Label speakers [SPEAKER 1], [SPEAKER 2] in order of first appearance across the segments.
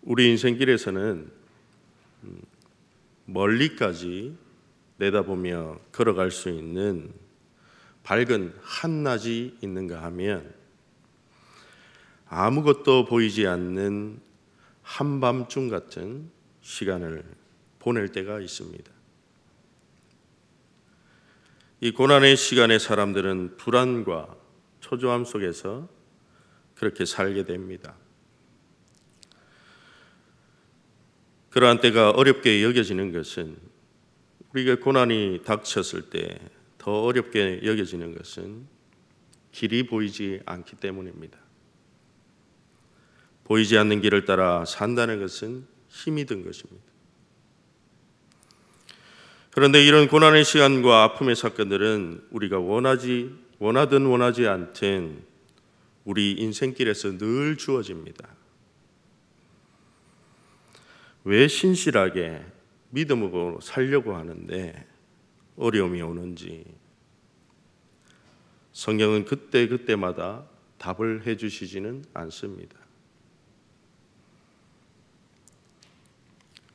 [SPEAKER 1] 우리 인생길에서는 멀리까지 내다보며 걸어갈 수 있는 밝은 한낮이 있는가 하면 아무것도 보이지 않는 한밤중 같은 시간을 보낼 때가 있습니다. 이 고난의 시간에 사람들은 불안과 초조함 속에서 그렇게 살게 됩니다. 그러한 때가 어렵게 여겨지는 것은, 우리가 고난이 닥쳤을 때 더 어렵게 여겨지는 것은 길이 보이지 않기 때문입니다. 보이지 않는 길을 따라 산다는 것은 힘이 든 것입니다. 그런데 이런 고난의 시간과 아픔의 사건들은 우리가 원하든 원하지 않든 우리 인생길에서 늘 주어집니다. 왜 신실하게 믿음으로 살려고 하는데 어려움이 오는지 성경은 그때마다 답을 해주시지는 않습니다.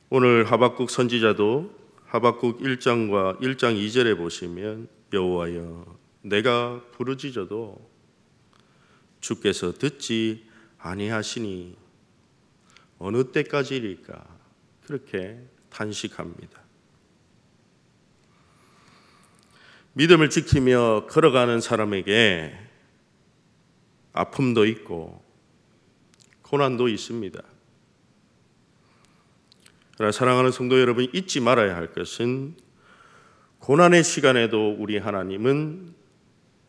[SPEAKER 1] 오늘 하박국 선지자도 하박국 1장과 1장 2절에 보시면 여호와여 내가 부르짖어도 주께서 듣지 아니하시니 어느 때까지일까 그렇게 탄식합니다. 믿음을 지키며 걸어가는 사람에게 아픔도 있고 고난도 있습니다. 그러나 사랑하는 성도 여러분, 잊지 말아야 할 것은 고난의 시간에도 우리 하나님은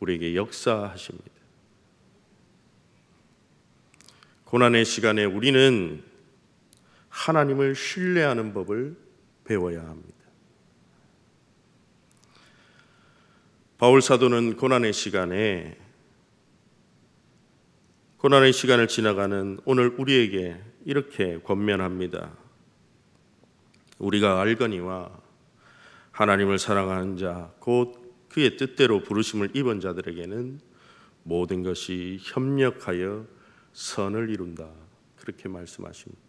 [SPEAKER 1] 우리에게 역사하십니다. 고난의 시간에 우리는 하나님을 신뢰하는 법을 배워야 합니다. 바울 사도는 고난의 시간을 지나가는 오늘 우리에게 이렇게 권면합니다. 우리가 알거니와 하나님을 사랑하는 자 곧 그의 뜻대로 부르심을 입은 자들에게는 모든 것이 협력하여 선을 이룬다. 그렇게 말씀하십니다.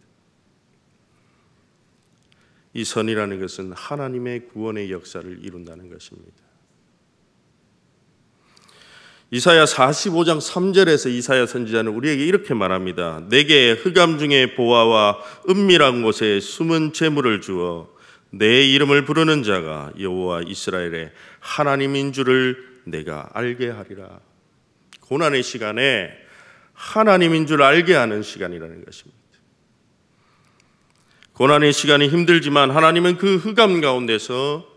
[SPEAKER 1] 이 선이라는 것은 하나님의 구원의 역사를 이룬다는 것입니다. 이사야 45장 3절에서 이사야 선지자는 우리에게 이렇게 말합니다. 내게 흑암 중에 보화와 은밀한 곳에 숨은 재물을 주어 내 이름을 부르는 자가 여호와 이스라엘의 하나님인 줄을 내가 알게 하리라. 고난의 시간에 하나님인 줄 알게 하는 시간이라는 것입니다. 고난의 시간이 힘들지만 하나님은 그 흑암 가운데서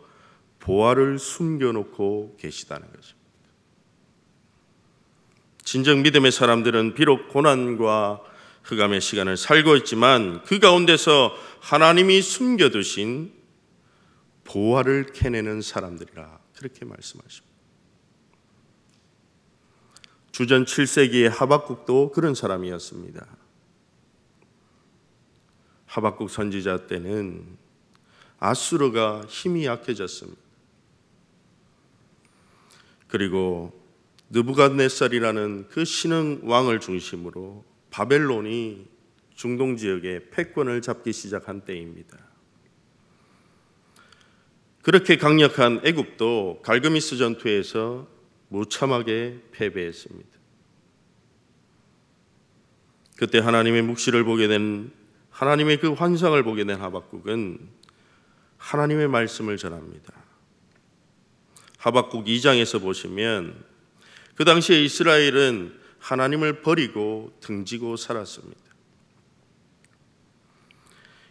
[SPEAKER 1] 보화를 숨겨놓고 계시다는 것입니다. 진정 믿음의 사람들은 비록 고난과 흑암의 시간을 살고 있지만 그 가운데서 하나님이 숨겨두신 보화를 캐내는 사람들이라 그렇게 말씀하십니다. 주전 7세기의 하박국도 그런 사람이었습니다. 하박국 선지자 때는 아수르가 힘이 약해졌습니다. 그리고 느부갓네살이라는 그 신흥 왕을 중심으로 바벨론이 중동 지역에 패권을 잡기 시작한 때입니다. 그렇게 강력한 애굽도 갈그미스 전투에서 무참하게 패배했습니다. 그때 하나님의 묵시를 보게 된, 하나님의 그 환상을 보게 된 하박국은 하나님의 말씀을 전합니다. 하박국 2장에서 보시면 그 당시에 이스라엘은 하나님을 버리고 등지고 살았습니다.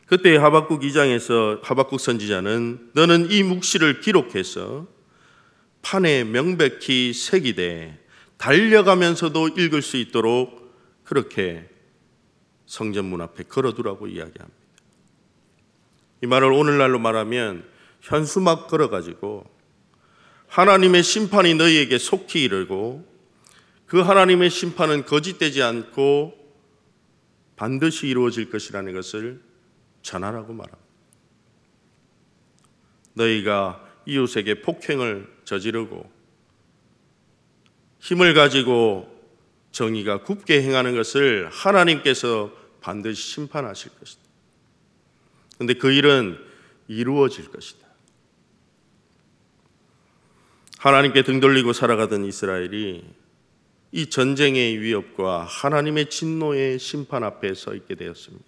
[SPEAKER 1] 그때 하박국 2장에서 하박국 선지자는 너는 이 묵시를 기록해서 판에 명백히 새기되 달려가면서도 읽을 수 있도록 그렇게 성전 문 앞에 걸어두라고 이야기합니다. 이 말을 오늘날로 말하면 현수막 걸어가지고 하나님의 심판이 너희에게 속히 이르고 그 하나님의 심판은 거짓되지 않고 반드시 이루어질 것이라는 것을 전하라고 말합니다. 너희가 이웃에게 폭행을 저지르고 힘을 가지고 정의가 굽게 행하는 것을 하나님께서 반드시 심판하실 것이다. 그런데 그 일은 이루어질 것이다. 하나님께 등 돌리고 살아가던 이스라엘이 이 전쟁의 위협과 하나님의 진노의 심판 앞에 서 있게 되었습니다.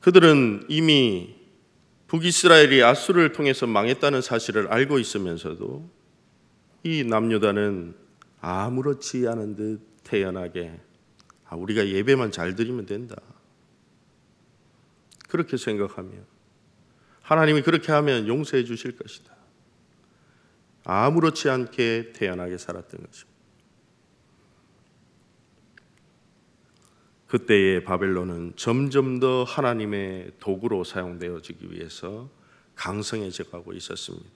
[SPEAKER 1] 그들은 이미 북이스라엘이 아수르를 통해서 망했다는 사실을 알고 있으면서도 이 남유다는 아무렇지 않은 듯 태연하게 우리가 예배만 잘 드리면 된다, 그렇게 생각하며 하나님이 그렇게 하면 용서해 주실 것이다, 아무렇지 않게 태연하게 살았던 것입니다. 그때의 바벨론은 점점 더 하나님의 도구로 사용되어지기 위해서 강성해져 가고 있었습니다.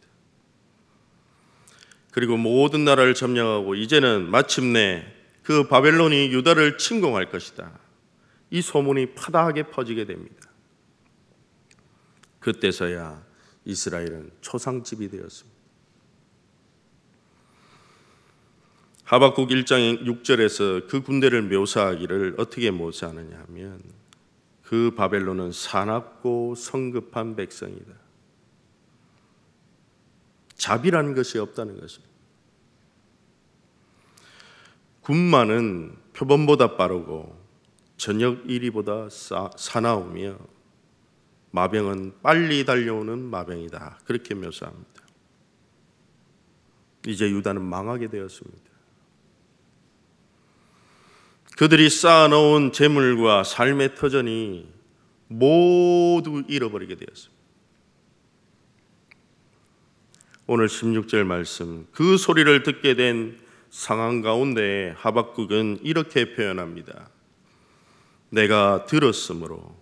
[SPEAKER 1] 그리고 모든 나라를 점령하고 이제는 마침내 그 바벨론이 유다를 침공할 것이다, 이 소문이 파다하게 퍼지게 됩니다. 그때서야 이스라엘은 초상집이 되었습니다. 하박국 1장 6절에서 그 군대를 묘사하기를 어떻게 묘사하느냐 하면, 그 바벨론은 사납고 성급한 백성이다. 자비라는 것이 없다는 것입니다. 군마는 표범보다 빠르고 저녁 이리보다 사나우며 마병은 빨리 달려오는 마병이다, 그렇게 묘사합니다. 이제 유다는 망하게 되었습니다. 그들이 쌓아놓은 재물과 삶의 터전이 모두 잃어버리게 되었습니다. 오늘 16절 말씀, 그 소리를 듣게 된 상황 가운데 하박국은 이렇게 표현합니다. 내가 들었으므로,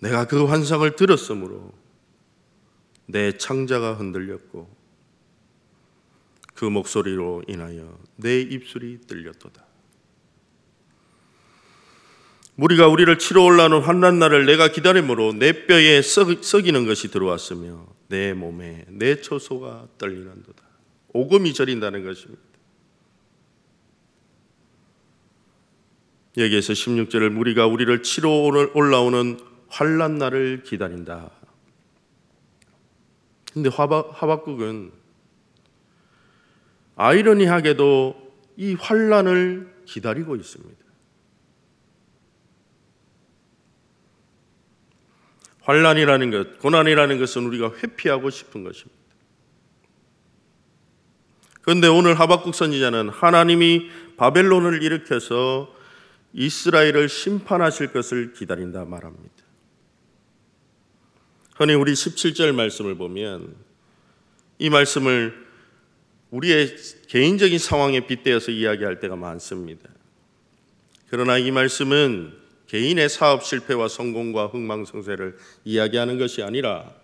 [SPEAKER 1] 내가 그 환상을 들었으므로 내 창자가 흔들렸고 그 목소리로 인하여 내 입술이 들렸도다. 무리가 우리를 치러 올라오는 환난 날을 내가 기다림으로 내 뼈에 썩이는 것이 들어왔으며 내 몸에 내 초소가 떨리는도다. 오금이 저린다는 것입니다. 여기에서 16절을 무리가 우리를 치러 올라오는 환난 날을 기다린다. 근데 하박국은 아이러니하게도 이 환난을 기다리고 있습니다. 환난이라는 것, 고난이라는 것은 우리가 회피하고 싶은 것입니다. 그런데 오늘 하박국 선지자는 하나님이 바벨론을 일으켜서 이스라엘을 심판하실 것을 기다린다 말합니다. 흔히 우리 17절 말씀을 보면 이 말씀을 우리의 개인적인 상황에 빗대어서 이야기할 때가 많습니다. 그러나 이 말씀은 개인의 사업 실패와 성공과 흥망성쇠를 이야기하는 것이 아니라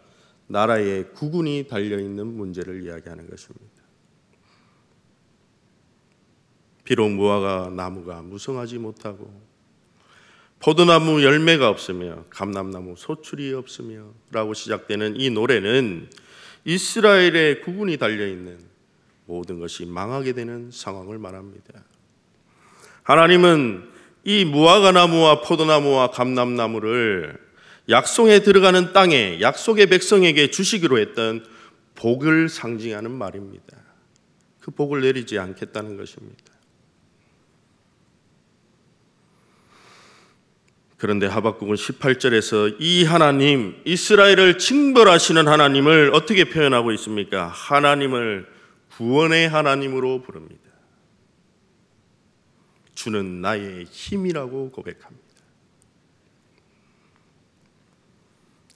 [SPEAKER 1] 나라의 국운이 달려있는 문제를 이야기하는 것입니다. 비록 무화과 나무가 무성하지 못하고 포도나무 열매가 없으며 감람나무 소출이 없으며 라고 시작되는 이 노래는 이스라엘의 국운이 달려있는 모든 것이 망하게 되는 상황을 말합니다. 하나님은 이 무화과 나무와 포도나무와 감람나무를 약속에 들어가는 땅에 약속의 백성에게 주시기로 했던 복을 상징하는 말입니다. 그 복을 내리지 않겠다는 것입니다. 그런데 하박국은 18절에서 이 하나님, 이스라엘을 징벌하시는 하나님을 어떻게 표현하고 있습니까? 하나님을 구원의 하나님으로 부릅니다. 주는 나의 힘이라고 고백합니다.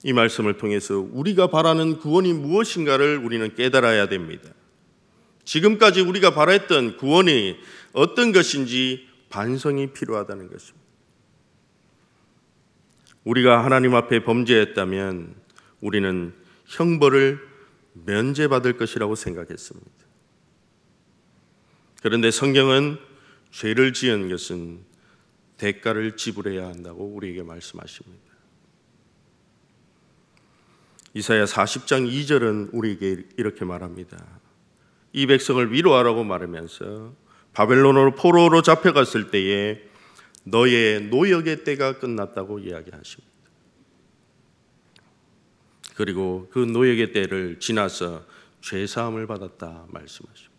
[SPEAKER 1] 이 말씀을 통해서 우리가 바라는 구원이 무엇인가를 우리는 깨달아야 됩니다. 지금까지 우리가 바랐던 구원이 어떤 것인지 반성이 필요하다는 것입니다. 우리가 하나님 앞에 범죄했다면 우리는 형벌을 면제받을 것이라고 생각했습니다. 그런데 성경은 죄를 지은 것은 대가를 지불해야 한다고 우리에게 말씀하십니다. 이사야 40장 2절은 우리에게 이렇게 말합니다. 이 백성을 위로하라고 말하면서 바벨론으로 포로로 잡혀갔을 때에 너의 노역의 때가 끝났다고 이야기하십니다. 그리고 그 노역의 때를 지나서 죄사함을 받았다 말씀하십니다.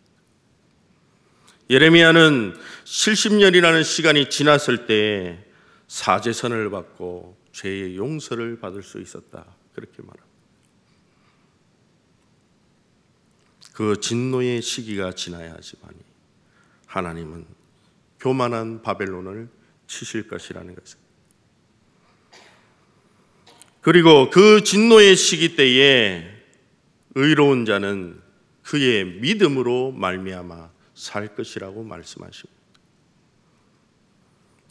[SPEAKER 1] 예레미야는 70년이라는 시간이 지났을 때 사제선을 받고 죄의 용서를 받을 수 있었다, 그렇게 말합니다. 그 진노의 시기가 지나야 하지만이 하나님은 교만한 바벨론을 치실 것이라는 것입니다. 그리고 그 진노의 시기 때에 의로운 자는 그의 믿음으로 말미암아 살 것이라고 말씀하십니다.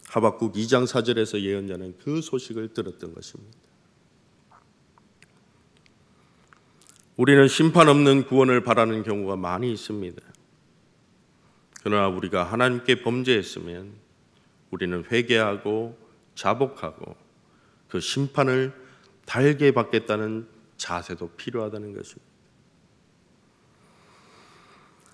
[SPEAKER 1] 하박국 2장 4절에서 예언자는 그 소식을 들었던 것입니다. 우리는 심판 없는 구원을 바라는 경우가 많이 있습니다. 그러나 우리가 하나님께 범죄했으면 우리는 회개하고 자복하고 그 심판을 달게 받겠다는 자세도 필요하다는 것입니다.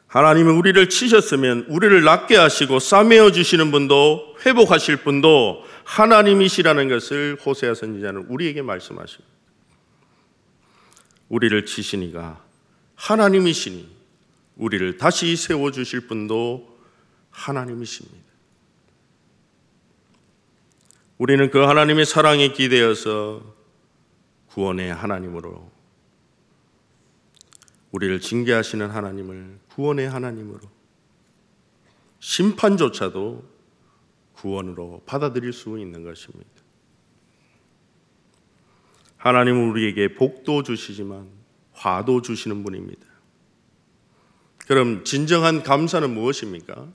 [SPEAKER 1] 하나님은 우리를 치셨으면 우리를 낫게 하시고 싸매어 주시는 분도 회복하실 분도 하나님이시라는 것을 호세아 선지자는 우리에게 말씀하십니다. 우리를 치시니가 하나님이시니 우리를 다시 세워주실 분도 하나님이십니다. 우리는 그 하나님의 사랑에 기대어서 구원의 하나님으로, 우리를 징계하시는 하나님을 구원의 하나님으로, 심판조차도 구원으로 받아들일 수 있는 것입니다. 하나님은 우리에게 복도 주시지만 화도 주시는 분입니다. 그럼 진정한 감사는 무엇입니까?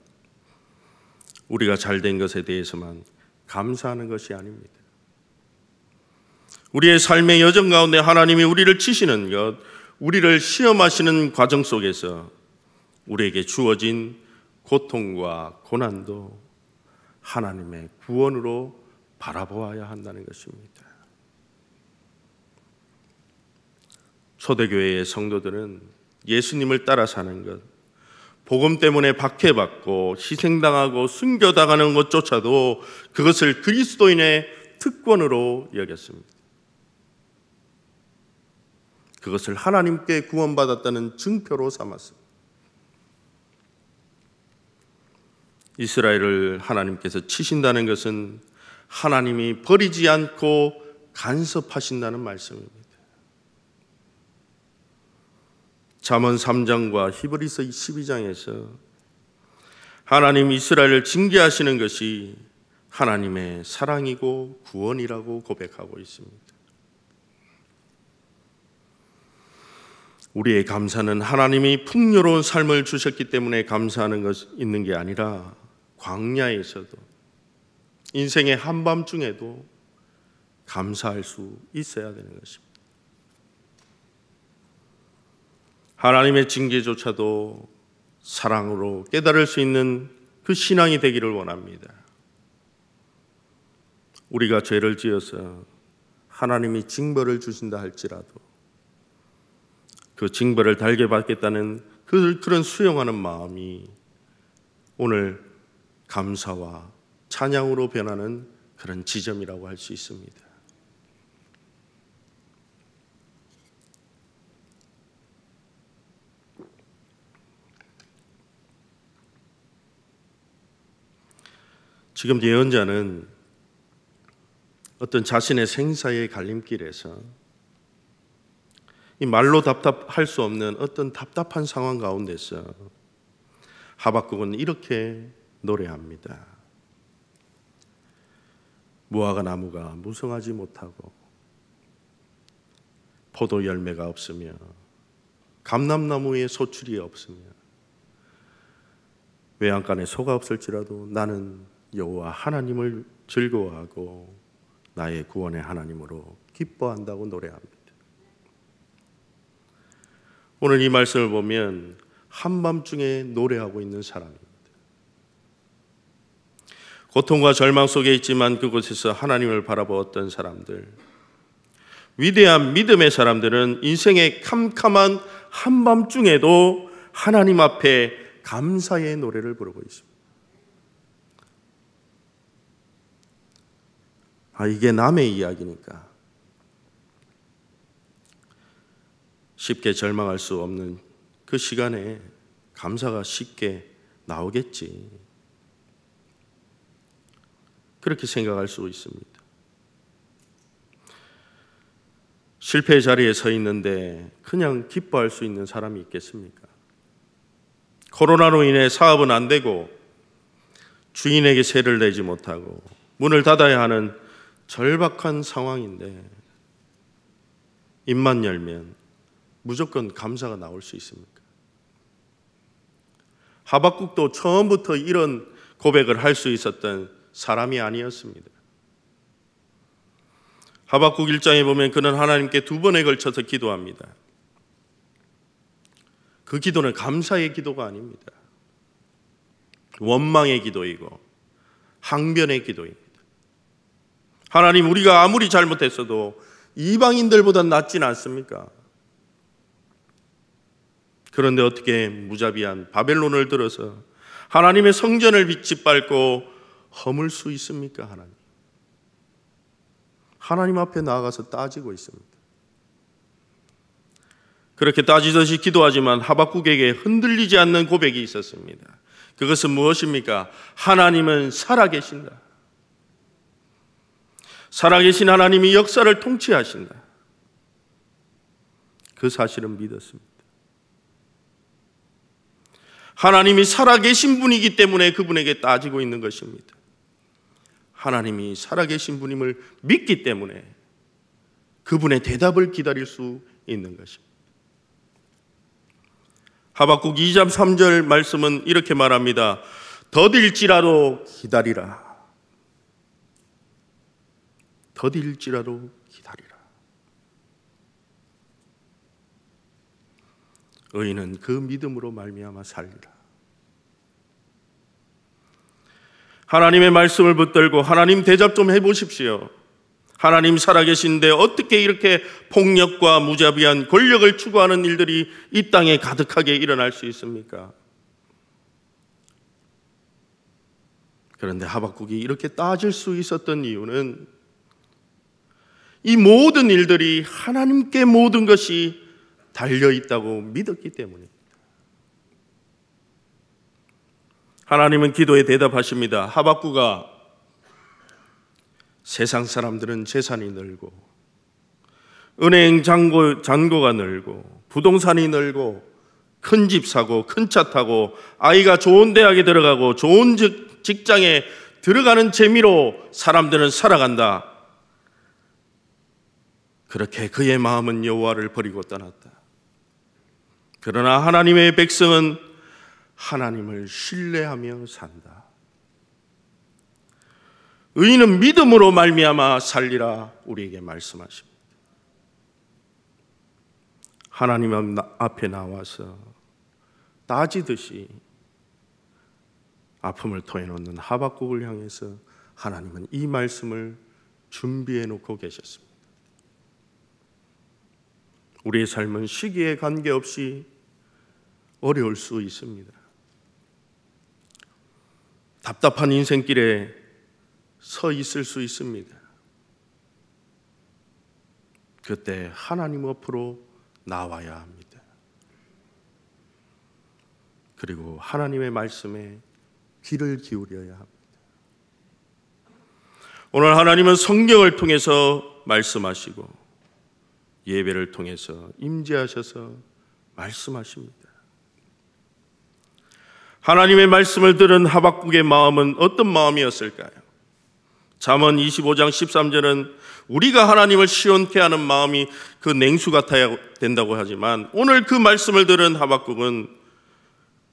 [SPEAKER 1] 우리가 잘된 것에 대해서만 감사하는 것이 아닙니다. 우리의 삶의 여정 가운데 하나님이 우리를 치시는 것, 우리를 시험하시는 과정 속에서 우리에게 주어진 고통과 고난도 하나님의 구원으로 바라보아야 한다는 것입니다. 초대교회의 성도들은 예수님을 따라 사는 것, 복음 때문에 박해받고 희생당하고 순교당하는 것조차도 그것을 그리스도인의 특권으로 여겼습니다. 그것을 하나님께 구원받았다는 증표로 삼았습니다. 이스라엘을 하나님께서 치신다는 것은 하나님이 버리지 않고 간섭하신다는 말씀입니다. 잠언 3장과 히브리서 12장에서 하나님 이스라엘을 징계하시는 것이 하나님의 사랑이고 구원이라고 고백하고 있습니다. 우리의 감사는 하나님이 풍요로운 삶을 주셨기 때문에 감사하는 것이 있는 게 아니라 광야에서도, 인생의 한밤중에도 감사할 수 있어야 되는 것입니다. 하나님의 징계조차도 사랑으로 깨달을 수 있는 그 신앙이 되기를 원합니다. 우리가 죄를 지어서 하나님이 징벌을 주신다 할지라도 그 징벌을 달게 받겠다는 그런 수용하는 마음이 오늘 감사와 찬양으로 변하는 그런 지점이라고 할 수 있습니다. 지금 예언자는 어떤 자신의 생사의 갈림길에서 이 말로 답답할 수 없는 어떤 답답한 상황 가운데서 하박국은 이렇게 노래합니다. 무화과 나무가 무성하지 못하고 포도 열매가 없으며 감람나무에 소출이 없으며 외양간에 소가 없을지라도 나는 여호와 하나님을 즐거워하고 나의 구원의 하나님으로 기뻐한다고 노래합니다. 오늘 이 말씀을 보면 한밤중에 노래하고 있는 사람입니다. 고통과 절망 속에 있지만 그곳에서 하나님을 바라보았던 사람들, 위대한 믿음의 사람들은 인생의 캄캄한 한밤중에도 하나님 앞에 감사의 노래를 부르고 있습니다. 이게 남의 이야기니까 쉽게 절망할 수 없는 그 시간에 감사가 쉽게 나오겠지, 그렇게 생각할 수 있습니다. 실패의 자리에 서 있는데 그냥 기뻐할 수 있는 사람이 있겠습니까? 코로나로 인해 사업은 안 되고 주인에게 세를 내지 못하고 문을 닫아야 하는 절박한 상황인데 입만 열면 무조건 감사가 나올 수 있습니까? 하박국도 처음부터 이런 고백을 할 수 있었던 사람이 아니었습니다. 하박국 1장에 보면 그는 하나님께 2번에 걸쳐서 기도합니다. 그 기도는 감사의 기도가 아닙니다. 원망의 기도이고 항변의 기도입니다. 하나님, 우리가 아무리 잘못했어도 이방인들보다 낫진 않습니까? 그런데 어떻게 무자비한 바벨론을 들어서 하나님의 성전을 짓밟고 허물 수 있습니까? 하나님 앞에 나아가서 따지고 있습니다. 그렇게 따지듯이 기도하지만 하박국에게 흔들리지 않는 고백이 있었습니다. 그것은 무엇입니까? 하나님은 살아계신다. 살아계신 하나님이 역사를 통치하신다. 그 사실은 믿었습니다. 하나님이 살아계신 분이기 때문에 그분에게 따지고 있는 것입니다. 하나님이 살아계신 분임을 믿기 때문에 그분의 대답을 기다릴 수 있는 것입니다. 하박국 2장 3절 말씀은 이렇게 말합니다. 더딜지라도 기다리라. 더딜지라도 기다리라. 의인은 그 믿음으로 말미암아 살리라. 하나님의 말씀을 붙들고 하나님 대접 좀 해보십시오. 하나님 살아계신데 어떻게 이렇게 폭력과 무자비한 권력을 추구하는 일들이 이 땅에 가득하게 일어날 수 있습니까? 그런데 하박국이 이렇게 따질 수 있었던 이유는 이 모든 일들이 하나님께 모든 것이 달려있다고 믿었기 때문입니다. 하나님은 기도에 대답하십니다. 하박국아, 세상 사람들은 재산이 늘고 은행 잔고가 늘고 부동산이 늘고 큰 집 사고 큰 차 타고 아이가 좋은 대학에 들어가고 좋은 직장에 들어가는 재미로 사람들은 살아간다. 그렇게 그의 마음은 여호와를 버리고 떠났다. 그러나 하나님의 백성은 하나님을 신뢰하며 산다. 의인은 믿음으로 말미암아 살리라 우리에게 말씀하십니다. 하나님 앞에 나와서 따지듯이 아픔을 토해놓는 하박국을 향해서 하나님은 이 말씀을 준비해 놓고 계셨습니다. 우리의 삶은 시기에 관계없이 어려울 수 있습니다. 답답한 인생길에 서 있을 수 있습니다. 그때 하나님 앞으로 나와야 합니다. 그리고 하나님의 말씀에 귀를 기울여야 합니다. 오늘 하나님은 성경을 통해서 말씀하시고 예배를 통해서 임재하셔서 말씀하십니다. 하나님의 말씀을 들은 하박국의 마음은 어떤 마음이었을까요? 잠언 25장 13절은 우리가 하나님을 시온케 하는 마음이 그 냉수 같아야 된다고 하지만 오늘 그 말씀을 들은 하박국은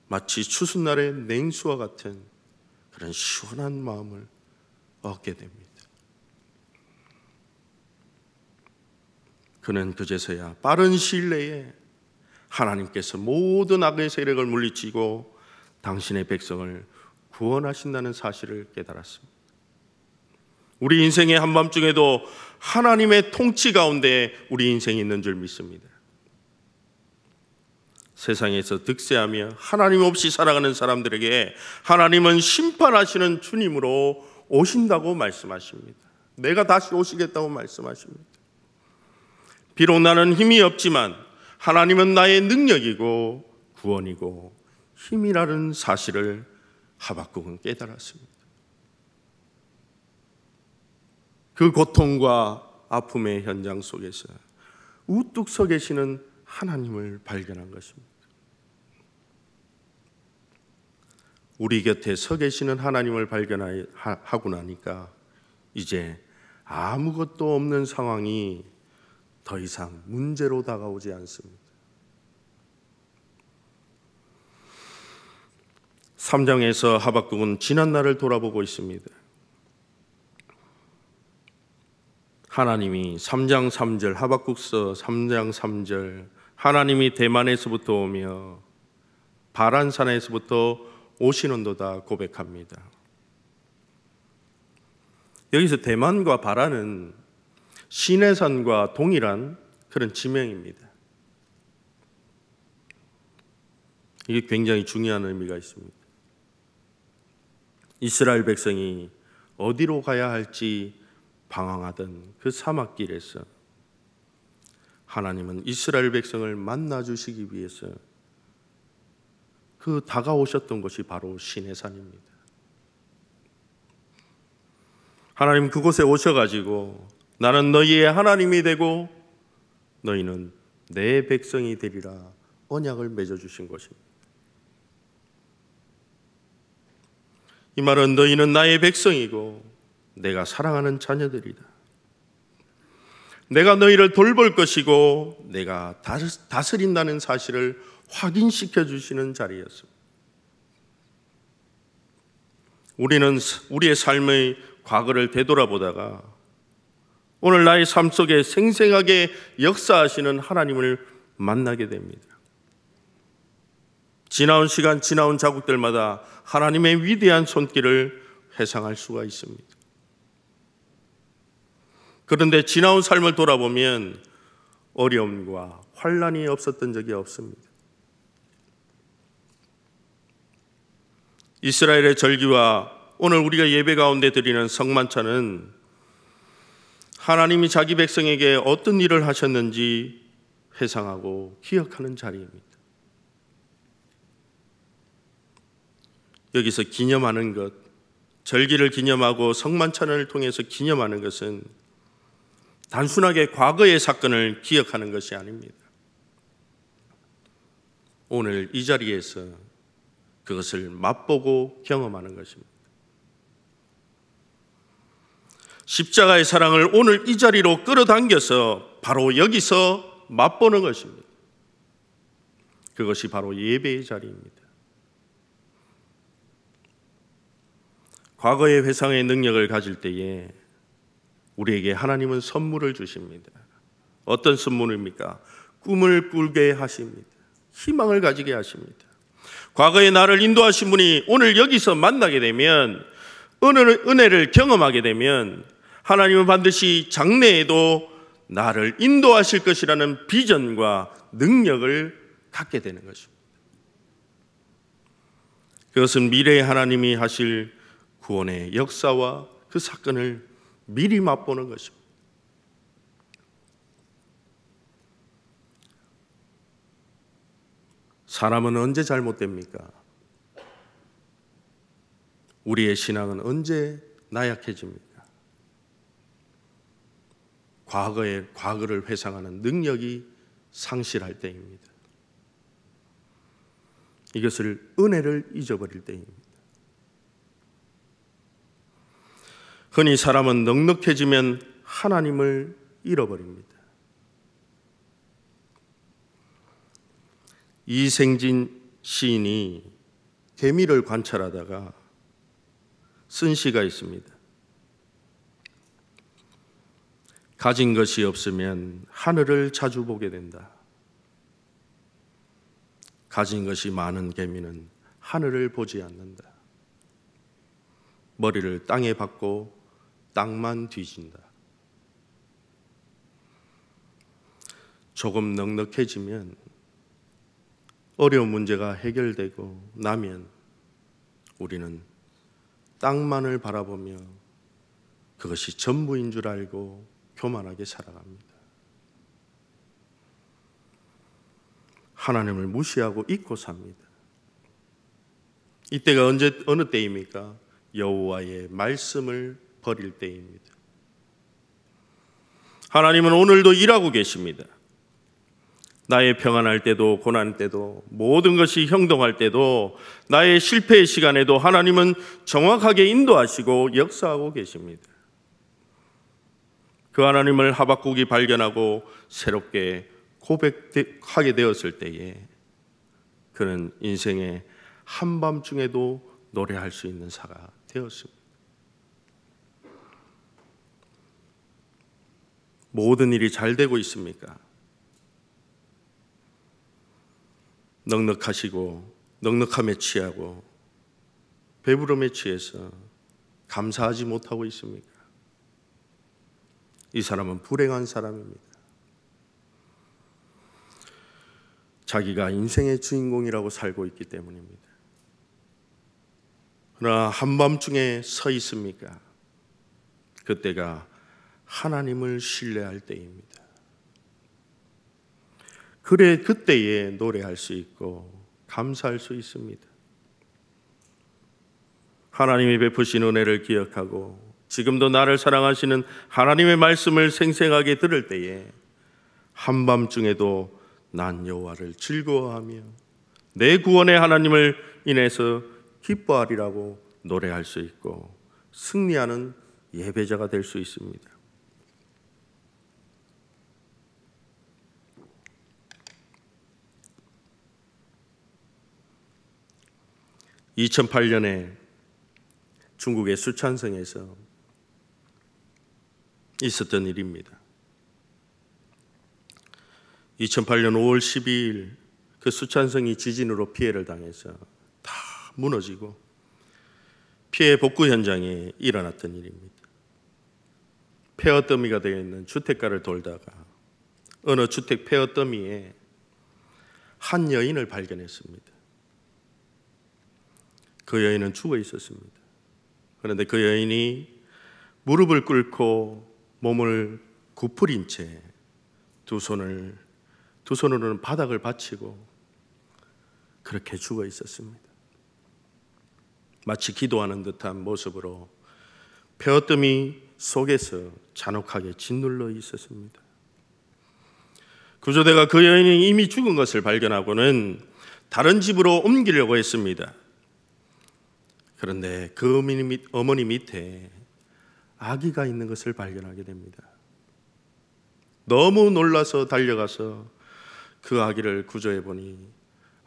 [SPEAKER 1] 마치 추수날의 냉수와 같은 그런 시원한 마음을 얻게 됩니다. 그는 그제서야 빠른 시일 내에 하나님께서 모든 악의 세력을 물리치고 당신의 백성을 구원하신다는 사실을 깨달았습니다. 우리 인생의 한밤중에도 하나님의 통치 가운데 우리 인생이 있는 줄 믿습니다. 세상에서 득세하며 하나님 없이 살아가는 사람들에게 하나님은 심판하시는 주님으로 오신다고 말씀하십니다. 내가 다시 오시겠다고 말씀하십니다. 비록 나는 힘이 없지만 하나님은 나의 능력이고 구원이고 힘이라는 사실을 하박국은 깨달았습니다. 그 고통과 아픔의 현장 속에서 우뚝 서 계시는 하나님을 발견한 것입니다. 우리 곁에 서 계시는 하나님을 발견하고 나니까 이제 아무것도 없는 상황이 더 이상 문제로 다가오지 않습니다. 3장에서 하박국은 지난 날을 돌아보고 있습니다. 하나님이 3장 3절, 하박국서 3장 3절, 하나님이 대만에서부터 오며 바란산에서부터 오시는도다 고백합니다. 여기서 대만과 바란은 시내산과 동일한 그런 지명입니다. 이게 굉장히 중요한 의미가 있습니다. 이스라엘 백성이 어디로 가야 할지 방황하던 그 사막길에서 하나님은 이스라엘 백성을 만나 주시기 위해서 그 다가오셨던 것이 바로 시내산입니다. 하나님 그곳에 오셔가지고 나는 너희의 하나님이 되고 너희는 내 백성이 되리라 언약을 맺어주신 것입니다. 이 말은 너희는 나의 백성이고 내가 사랑하는 자녀들이다. 내가 너희를 돌볼 것이고 내가 다스린다는 사실을 확인시켜 주시는 자리였습니다. 우리는 우리의 삶의 과거를 되돌아보다가 오늘 나의 삶 속에 생생하게 역사하시는 하나님을 만나게 됩니다. 지나온 시간, 지나온 자국들마다 하나님의 위대한 손길을 회상할 수가 있습니다. 그런데 지나온 삶을 돌아보면 어려움과 환난이 없었던 적이 없습니다. 이스라엘의 절기와 오늘 우리가 예배 가운데 드리는 성만찬은 하나님이 자기 백성에게 어떤 일을 하셨는지 회상하고 기억하는 자리입니다. 여기서 기념하는 것, 절기를 기념하고 성만찬을 통해서 기념하는 것은 단순하게 과거의 사건을 기억하는 것이 아닙니다. 오늘 이 자리에서 그것을 맛보고 경험하는 것입니다. 십자가의 사랑을 오늘 이 자리로 끌어당겨서 바로 여기서 맛보는 것입니다. 그것이 바로 예배의 자리입니다. 과거의 회상의 능력을 가질 때에 우리에게 하나님은 선물을 주십니다. 어떤 선물입니까? 꿈을 꾸게 하십니다. 희망을 가지게 하십니다. 과거의 나를 인도하신 분이 오늘 여기서 만나게 되면, 은혜를 경험하게 되면 하나님은 반드시 장래에도 나를 인도하실 것이라는 비전과 능력을 갖게 되는 것입니다. 그것은 미래의 하나님이 하실 구원의 역사와 그 사건을 미리 맛보는 것입니다. 사람은 언제 잘못됩니까? 우리의 신앙은 언제 나약해집니까? 과거를 회상하는 능력이 상실할 때입니다. 이것을 은혜를 잊어버릴 때입니다. 흔히 사람은 넉넉해지면 하나님을 잃어버립니다. 이생진 시인이 개미를 관찰하다가 쓴 시가 있습니다. 가진 것이 없으면 하늘을 자주 보게 된다. 가진 것이 많은 개미는 하늘을 보지 않는다. 머리를 땅에 박고 땅만 뒤진다. 조금 넉넉해지면 어려운 문제가 해결되고 나면 우리는 땅만을 바라보며 그것이 전부인 줄 알고 교만하게 살아갑니다. 하나님을 무시하고 잊고 삽니다. 이때가 어느 때입니까? 여호와의 말씀을 버릴 때입니다. 하나님은 오늘도 일하고 계십니다. 나의 평안할 때도 고난 때도 모든 것이 형통할 때도 나의 실패의 시간에도 하나님은 정확하게 인도하시고 역사하고 계십니다. 그 하나님을 하박국이 발견하고 새롭게 고백하게 되었을 때에 그는 인생의 한밤중에도 노래할 수 있는 사가 되었습니다. 모든 일이 잘 되고 있습니까? 넉넉하시고 넉넉함에 취하고 배부름에 취해서 감사하지 못하고 있습니까? 이 사람은 불행한 사람입니다. 자기가 인생의 주인공이라고 살고 있기 때문입니다. 그러나 한밤중에 서 있습니까? 그때가 하나님을 신뢰할 때입니다. 그래 그때에 노래할 수 있고 감사할 수 있습니다. 하나님이 베푸신 은혜를 기억하고 지금도 나를 사랑하시는 하나님의 말씀을 생생하게 들을 때에 한밤중에도 난 여호와를 즐거워하며 내 구원의 하나님을 인해서 기뻐하리라고 노래할 수 있고 승리하는 예배자가 될 수 있습니다. (2008년에) 중국의 수촨성에서 있었던 일입니다. 2008년 5월 12일 그 수촨성이 지진으로 피해를 당해서 다 무너지고 피해 복구 현장에 일어났던 일입니다. 폐허 더미가 되어 있는 주택가를 돌다가 어느 주택 폐허 더미에 한 여인을 발견했습니다. 그 여인은 죽어 있었습니다. 그런데 그 여인이 무릎을 꿇고 몸을 구부린 채 두 손으로는 바닥을 받치고 그렇게 죽어 있었습니다. 마치 기도하는 듯한 모습으로 폐허더미 속에서 잔혹하게 짓눌러 있었습니다. 구조대가 그 여인이 이미 죽은 것을 발견하고는 다른 집으로 옮기려고 했습니다. 그런데 그 어머니 밑에 아기가 있는 것을 발견하게 됩니다. 너무 놀라서 달려가서 그 아기를 구조해 보니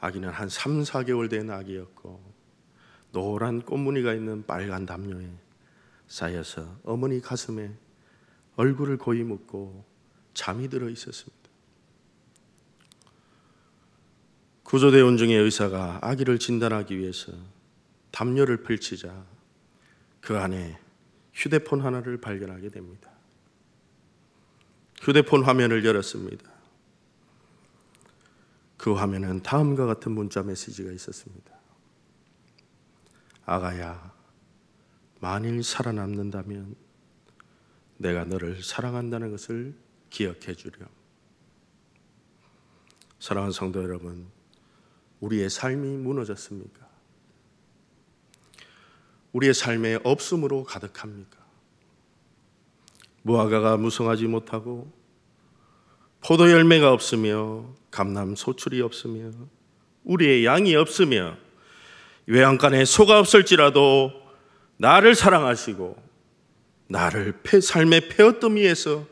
[SPEAKER 1] 아기는 한 3, 4개월 된 아기였고 노란 꽃무늬가 있는 빨간 담요에 쌓여서 어머니 가슴에 얼굴을 고이 묻고 잠이 들어 있었습니다. 구조대원 중에 의사가 아기를 진단하기 위해서 담요를 펼치자 그 안에 휴대폰 하나를 발견하게 됩니다. 휴대폰 화면을 열었습니다. 그 화면은 다음과 같은 문자 메시지가 있었습니다. 아가야, 만일 살아남는다면 내가 너를 사랑한다는 것을 기억해 주렴. 사랑하는 성도 여러분, 우리의 삶이 무너졌습니까? 우리의 삶에 없음으로 가득합니까? 무화과가 무성하지 못하고 포도 열매가 없으며 감람 소출이 없으며 우리의 양이 없으며 외양간에 소가 없을지라도 나를 사랑하시고 나를 삶의 폐허더미에서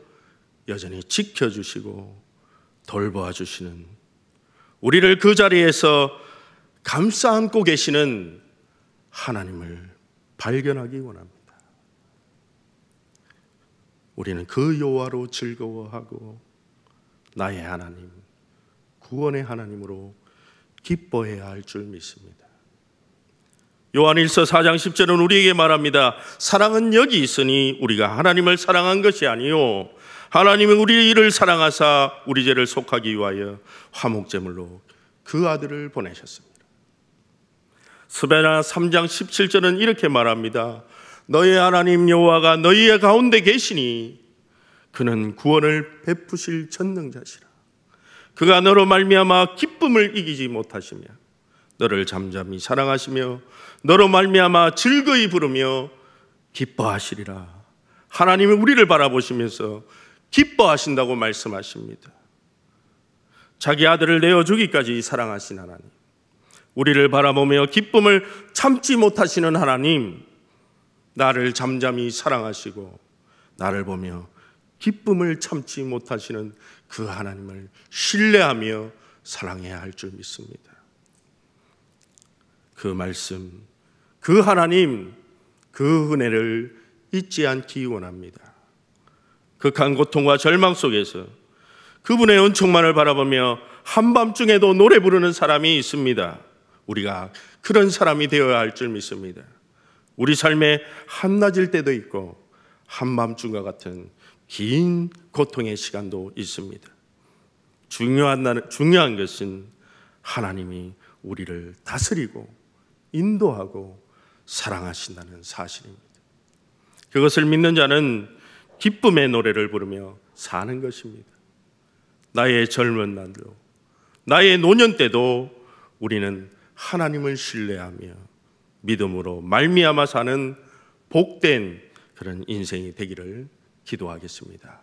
[SPEAKER 1] 여전히 지켜주시고 돌보아 주시는 우리를 그 자리에서 감싸 안고 계시는 하나님을 발견하기 원합니다. 우리는 그 여호와로 즐거워하고 나의 하나님, 구원의 하나님으로 기뻐해야 할 줄 믿습니다. 요한일서 4장 10절은 우리에게 말합니다. 사랑은 여기 있으니 우리가 하나님을 사랑한 것이 아니요 하나님은 우리를 사랑하사 우리 죄를 속하기 위하여 화목제물로 그 아들을 보내셨습니다. 스베나 3장 17절은 이렇게 말합니다. 너의 하나님 여호와가 너희의 가운데 계시니 그는 구원을 베푸실 전능자시라. 그가 너로 말미암아 기쁨을 이기지 못하시며 너를 잠잠히 사랑하시며 너로 말미암아 즐거이 부르며 기뻐하시리라. 하나님이 우리를 바라보시면서 기뻐하신다고 말씀하십니다. 자기 아들을 내어주기까지 사랑하신 하나님, 우리를 바라보며 기쁨을 참지 못하시는 하나님, 나를 잠잠히 사랑하시고 나를 보며 기쁨을 참지 못하시는 그 하나님을 신뢰하며 사랑해야 할 줄 믿습니다. 그 말씀, 그 하나님, 그 은혜를 잊지 않기 원합니다. 극한 고통과 절망 속에서 그분의 은총만을 바라보며 한밤중에도 노래 부르는 사람이 있습니다. 우리가 그런 사람이 되어야 할 줄 믿습니다. 우리 삶에 한낮일 때도 있고 한밤중과 같은 긴 고통의 시간도 있습니다. 중요한 것은 하나님이 우리를 다스리고 인도하고 사랑하신다는 사실입니다. 그것을 믿는 자는 기쁨의 노래를 부르며 사는 것입니다. 나의 젊은 날도, 나의 노년 때도 우리는 하나님을 신뢰하며 믿음으로 말미암아 사는 복된 그런 인생이 되기를 기도하겠습니다.